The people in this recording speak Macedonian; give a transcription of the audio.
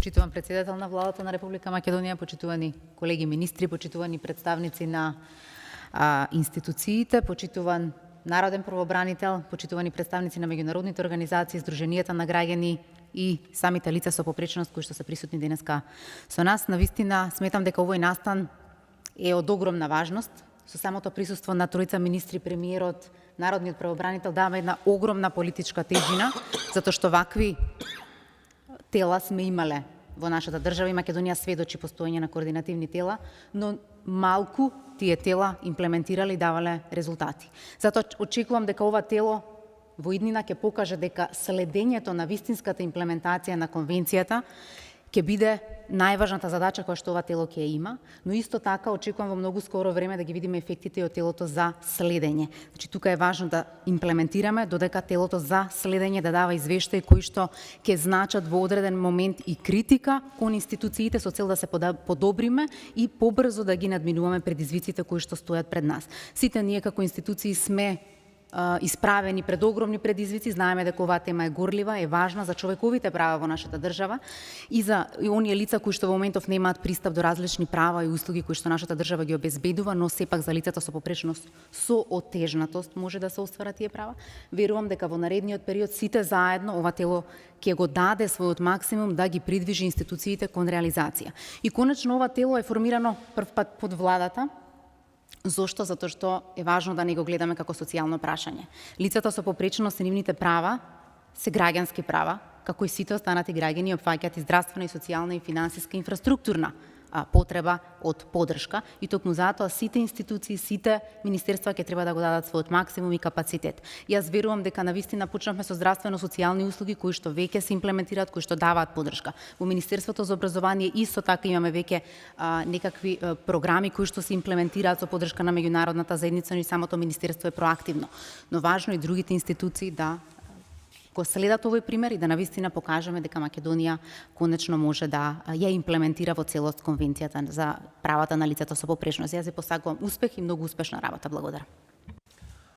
Почитуван председател на владата на Република Македонија, почитувани колеги министри, почитувани представници на институциите, почитуван народен правобранител, почитувани представници на меѓународните организации, Сдруженијата на граѓани и самите лица со попреченост кои што се присутни денеска со нас. Навистина сметам дека овој настан е од огромна важност. Со самото присуство на тројца министри, премиерот, народниот правобранител дава една огромна политичка тежина, затоа што вакви тела сме имале во нашата држава и Македонија сведочи постоење на координативни тела, но малку тие тела имплементирале и давале резултати. Затоа очекувам дека ова тело во иднина ќе покаже дека следењето на вистинската имплементација на конвенцијата ќе биде најважната задача која што ова тело ќе има, но исто така очекувам во многу скоро време да ги видиме ефектите од телото за следење. Значи тука е важно да имплементираме додека телото за следење да дава извештаи кои што ќе значат во одреден момент и критика кон институциите со цел да се подобриме и побрзо да ги надминуваме предизвиците кои што стојат пред нас. Сите ние како институции сме исправени пред огромни предизвици, знаеме дека оваа тема е горлива, е важна за човековите права во нашата држава и за оние лица кои што во моментов немаат пристап до различни права и услуги кои што нашата држава ги обезбедува, но сепак за лицата со попреченост со отежнатост може да се остварат тие права. Верувам дека во наредниот период сите заедно ова тело ќе го даде својот максимум да ги придвижи институциите кон реализација. И конечно ова тело е формирано првпат под владата. Зошто? Затоа што е важно да не го гледаме како социјално прашање. Лицата со попреченост и нивните права се граѓански права, како и сите останати граѓани опфаќаат и здравствена, и социјална, и финансиска, инфраструктурна потреба од поддршка и токму затоа сите институции, сите министерства ќе треба да го дадат својот максимум и капацитет. Јас верувам дека навистина почнавме со здравствено-социјални услуги кои што веќе се имплементираат, кои што даваат поддршка. Во Министерството за образование исто така имаме веќе некакви програми кои што се имплементираат со поддршка на меѓународната заедница, но и самото министерство е проактивно. Но важно е другите институции да го следат овој пример и да навистина покажеме дека Македонија конечно може да ја имплементира во целост конвенцијата за правата на лицата со попреченост. Јас ви посакувам успех и многу успешна работа. Благодарам.